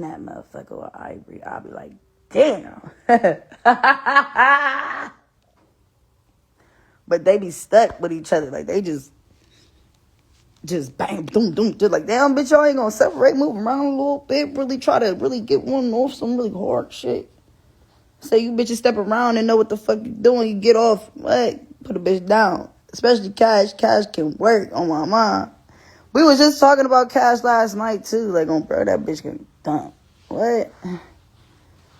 that motherfucker with Ivory, I'll be like, damn. But they be stuck with each other. Like, they just bang, doom, doom. Just like, damn, bitch, y'all ain't gonna separate, move around a little bit, really try to really get one off some really hard shit. Say you bitches step around and know what the fuck you doing, you get off, what? Put a bitch down. Especially Cash. Cash can work on my mind. We was just talking about Cash last night, too. Like, on bro, that bitch can dump. What?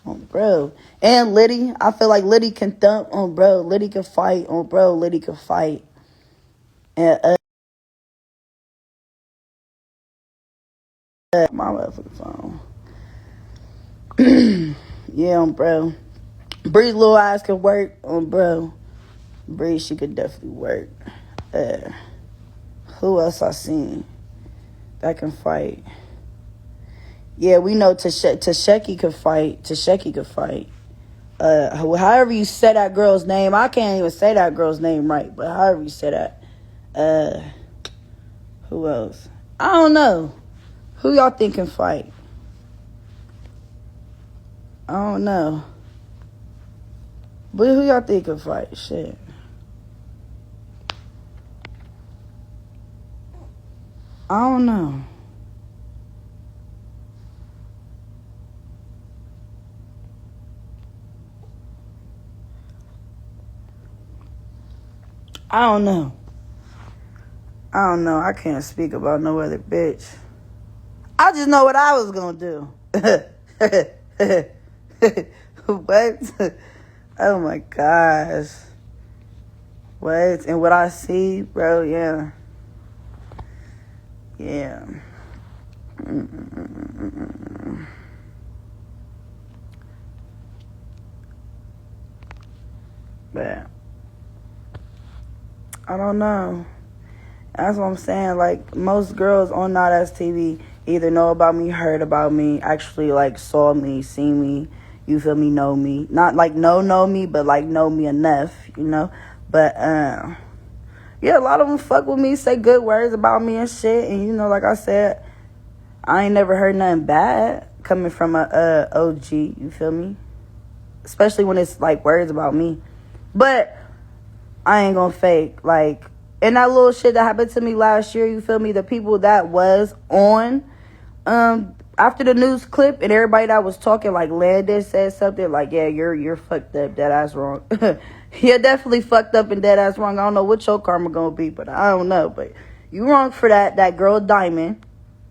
On bro. And Liddy. I feel like Liddy can dump on bro. Liddy can fight on bro. Liddy can fight. And, my motherfucking phone. Yeah, on bro. Bree's little eyes can work on bro. Bree, she could definitely work. Who else I seen that can fight? Yeah, we know Tasheki could fight. Tasheki could fight. However you say that girl's name, I can't even say that girl's name right, but however you say that. Who else? I don't know. Who y'all think can fight? I don't know. But who y'all think can fight? Shit. I don't know. I don't know. I can't speak about no other bitch. I just know what I was gonna do. What? Oh my gosh. What? And what I see, bro, yeah. Yeah. But I don't know. That's what I'm saying. Like, most girls on Not As TV either know about me, heard about me, actually, like, saw me, seen me, you feel me, know me. Not, like, know me, but, like, know me enough, you know? But, yeah, a lot of them fuck with me, say good words about me and shit. And, you know, like I said, I ain't never heard nothing bad coming from a OG, you feel me? Especially when it's, like, words about me. But I ain't gonna fake, like, and that little shit that happened to me last year, you feel me? The people that was on, after the news clip and everybody that was talking, like Landis said something like, yeah, you're fucked up, dead ass wrong. You're definitely fucked up and dead ass wrong. I don't know what your karma gonna be, but I don't know. But you wrong for that girl Diamond.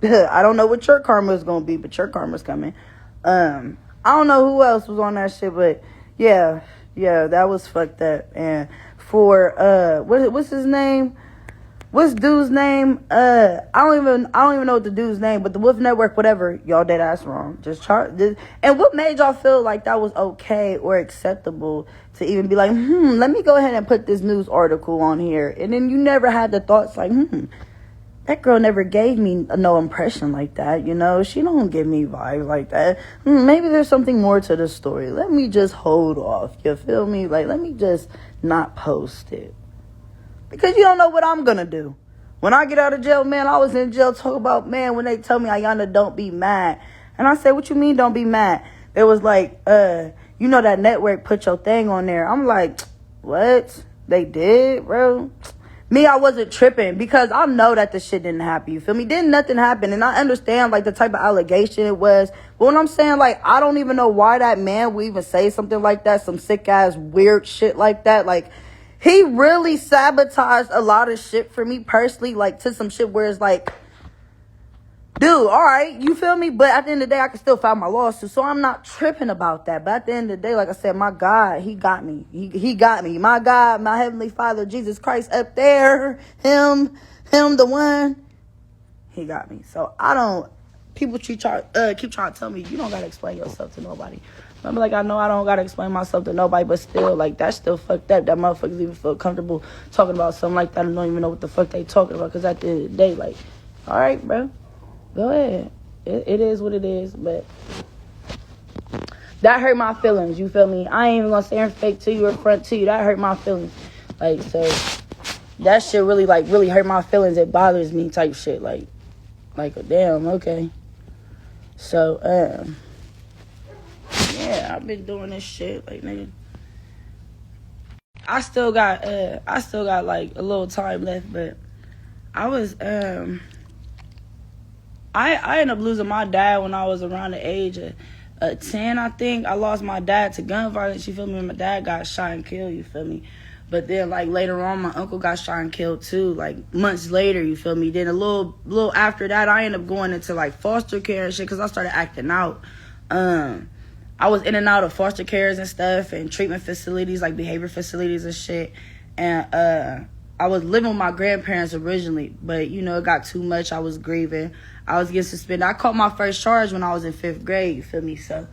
I don't know what your karma is gonna be, but your karma's coming. I don't know who else was on that shit, but yeah, that was fucked up. And for what's his name? What's dude's name? I don't even know what the dude's name, but the Wolf Network, whatever, y'all dead ass wrong. And what made y'all feel like that was okay or acceptable to even be like, let me go ahead and put this news article on here. And then you never had the thoughts like, that girl never gave me no impression like that, you know? She don't give me vibes like that. Maybe there's something more to the story. Let me just hold off, you feel me? Like, let me just not post it. Because you don't know what I'm going to do. When I get out of jail, man, I was in jail talking about, man, when they tell me, Ayana, don't be mad. And I said, what you mean don't be mad? It was like, you know that network put your thing on there. I'm like, what? They did, bro? Me, I wasn't tripping because I know that the shit didn't happen. You feel me? Didn't nothing happen. And I understand, like, the type of allegation it was. But when I'm saying, like, I don't even know why that man would even say something like that. Some sick-ass weird shit like that. Like, he really sabotaged a lot of shit for me personally. Like, to some shit where it's like, dude, all right, you feel me? But at the end of the day, I can still file my lawsuit. So I'm not tripping about that. But at the end of the day, like I said, my God, he got me. He got me. My God, my Heavenly Father, Jesus Christ up there, him, the one, he got me. So I don't, people keep trying to tell me, you don't got to explain yourself to nobody. I'm like, I know I don't got to explain myself to nobody, but still, like, that's still fucked up. That motherfuckers even feel comfortable talking about something like that and don't even know what the fuck they talking about. Because at the end of the day, like, all right, bro. Go ahead. It is what it is, but that hurt my feelings, you feel me? I ain't even gonna say fake to you or front to you. That hurt my feelings. Like, so that shit really hurt my feelings. It bothers me type shit. Like damn, okay. So, yeah, I've been doing this shit, like, nigga. I still got like a little time left, but I was, I ended up losing my dad when I was around the age of 10, I think. I lost my dad to gun violence, you feel me? My dad got shot and killed, you feel me? But then, like, later on, my uncle got shot and killed, too, like, months later, you feel me? Then a little after that, I ended up going into, like, foster care and shit because I started acting out. I was in and out of foster cares and stuff and treatment facilities, like behavior facilities and shit. And I was living with my grandparents originally, but, you know, it got too much. I was grieving. I was getting suspended. I caught my first charge when I was in 5th grade, you feel me? So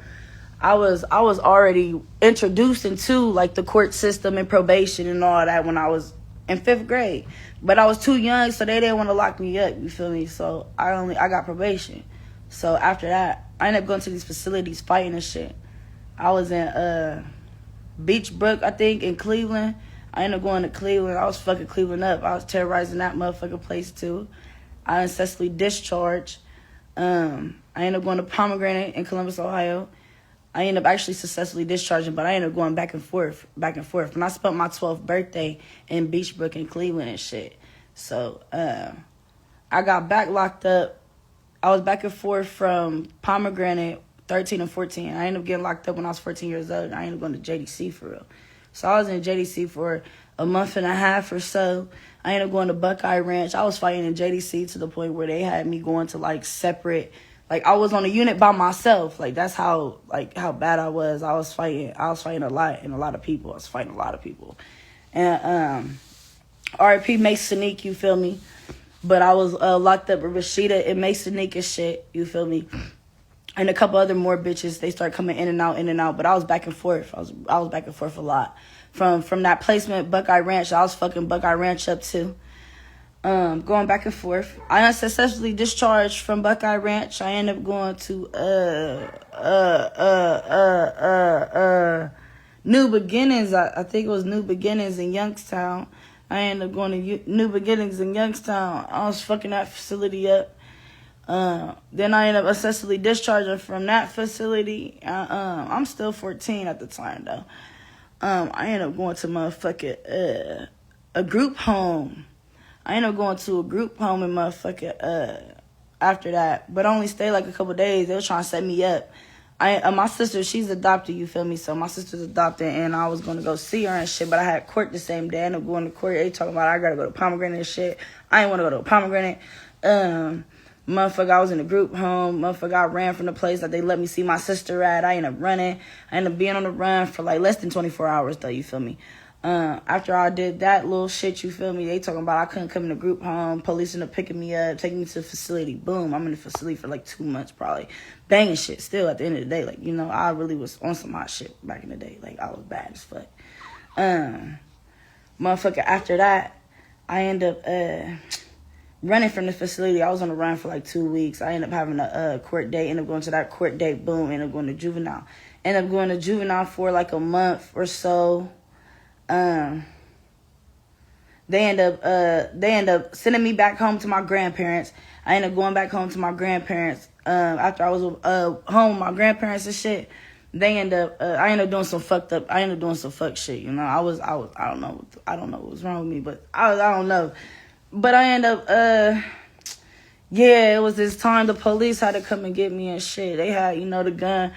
I was already introduced into, like, the court system and probation and all that when I was in 5th grade. But I was too young, so they didn't want to lock me up, you feel me? So I got probation. So after that, I ended up going to these facilities fighting and shit. I was in Beachbrook, I think, in Cleveland. I ended up going to Cleveland. I was fucking Cleveland up. I was terrorizing that motherfucking place, too. I unsuccessfully discharged. I ended up going to Pomegranate in Columbus, Ohio. I ended up actually successfully discharging, but I ended up going back and forth. And I spent my 12th birthday in Beachbrook in Cleveland and shit. So I got back locked up. I was back and forth from Pomegranate, 13 and 14. I ended up getting locked up when I was 14 years old. I ended up going to JDC for real. So I was in JDC for a month and a half or so. I ended up going to Buckeye Ranch. I was fighting in JDC to the point where they had me going to, like, separate. Like, I was on a unit by myself. Like, that's how bad I was. I was fighting a lot and a lot of people. I was fighting a lot of people. And R.I.P. Masonique, you feel me? But I was locked up with Rashida and Masonique and shit, you feel me? And a couple other more bitches, they started coming in and out. But I was back and forth. I was back and forth a lot. From that placement, Buckeye Ranch, I was fucking Buckeye Ranch up too. Going back and forth. I unsuccessfully discharged from Buckeye Ranch. I ended up going to New Beginnings. I think it was New Beginnings in Youngstown. I ended up going to New Beginnings in Youngstown. I was fucking that facility up. Then I ended up successfully discharging from that facility. I'm still 14 at the time, though. I ended up going to motherfucking a group home. I ended up going to a group home in motherfucking after that, but I only stayed like a couple days. They were trying to set me up. My sister, she's adopted, you feel me? So my sister's adopted, and I was going to go see her and shit, but I had court the same day. I ended up going to court. They talking about I got to go to Pomegranate and shit. I didn't want to go to a Pomegranate. Motherfucker, I was in a group home. Motherfucker, I ran from the place that they let me see my sister at. I ended up running. I ended up being on the run for like less than 24 hours, though, you feel me? After I did that little shit, you feel me? They talking about I couldn't come in the group home. Police ended up picking me up, taking me to the facility. Boom, I'm in the facility for like 2 months probably. Banging shit still at the end of the day. Like, you know, I really was on some hot shit back in the day. Like, I was bad as fuck. Motherfucker, after that, I ended up running from the facility. I was on the run for like 2 weeks. I ended up having a court date. Ended up going to that court date. Boom, ended up going to juvenile. Ended up going to juvenile for like a month or so. They end up sending me back home to my grandparents. I ended up going back home to my grandparents. After I was home with my grandparents and shit, I ended up doing some fuck shit. You know, I don't know what was wrong with me, but I don't know. But I ended up, it was this time the police had to come and get me and shit. They had, you know, the gun.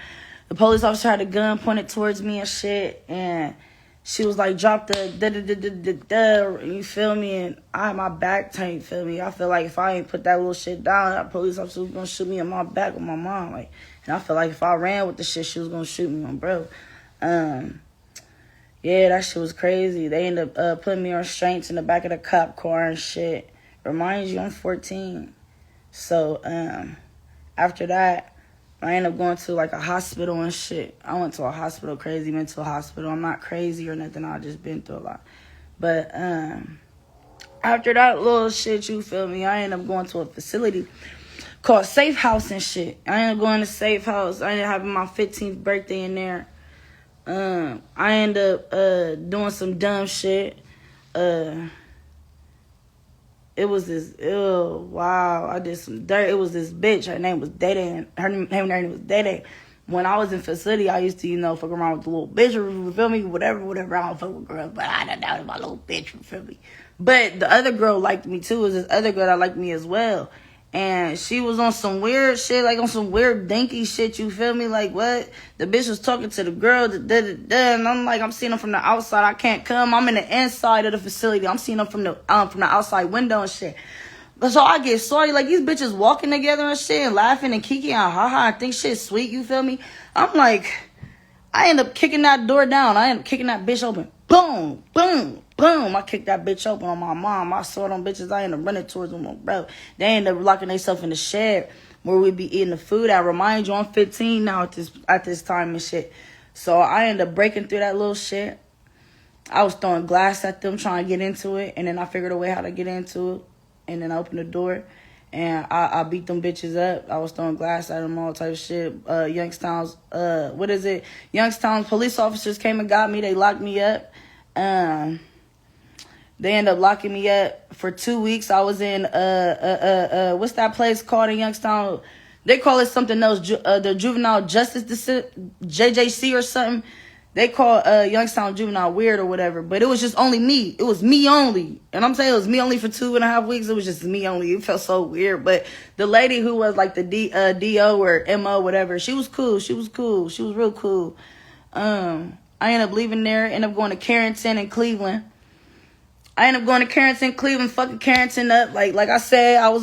The police officer had a gun pointed towards me and shit, and she was like, drop the da-da-da-da-da-da, you feel me? And I had my back tanked, feel me? I feel like if I ain't put that little shit down, that police officer was gonna shoot me in my back with my mom. Like, and I feel like if I ran with the shit, she was gonna shoot me on bro. Yeah, that shit was crazy. They ended up putting me on restraints in the back of the cop car and shit. Reminds you, I'm 14. So, after that, I ended up going to, like, a hospital and shit. I went to a hospital, crazy mental hospital. I'm not crazy or nothing. I just been through a lot. But, after that little shit, you feel me, I ended up going to a facility called Safe House and shit. I ended up going to Safe House. I ended up having my 15th birthday in there. I ended up doing some dumb shit. It ew, wow, I did some dirt. It was this bitch. Her name was Day. Her name was Day. When I was in facility, I used to, fuck around with the little bitch, you feel me? Whatever. I don't fuck with girls, but I don't know my little bitch, you feel me? But the other girl liked me too. It was this other girl that liked me as well. And she was on some weird shit, like on some weird dinky shit, you feel me? Like, what? The bitch was talking to the girl, and I'm like, I'm seeing them from the outside. I can't come. I'm in the inside of the facility. I'm seeing them from the outside window and shit. So I get sorry, like, these bitches walking together and shit, and laughing and kiki and haha, and think shit's sweet, you feel me? I'm like, I end up kicking that door down. I end up kicking that bitch open. Boom, boom, boom. I kicked that bitch open on my mom. I saw them bitches. I ended up running towards them, bro. They ended up locking themselves in the shed where we be eating the food. I remind you, I'm 15 now at this time and shit. So I ended up breaking through that little shit. I was throwing glass at them, trying to get into it. And then I figured a way how to get into it. And then I opened the door. And I beat them bitches up. I was throwing glass at them, all type of shit. Youngstown's, Youngstown's police officers came and got me. They locked me up. They ended up locking me up for 2 weeks. I was in, what's that place called in Youngstown? They call it something else, the Juvenile Justice, JJC or something. They call Youngstown Juvenile weird or whatever, but it was just only me. It was me only. And I'm saying it was me only for 2.5 weeks. It was just me only. It felt so weird. But the lady who was like the DO or MO, whatever, she was cool. She was real cool. I ended up leaving there, ended up going to Carrington and Cleveland. Fucking Carrington up. Like I said, I was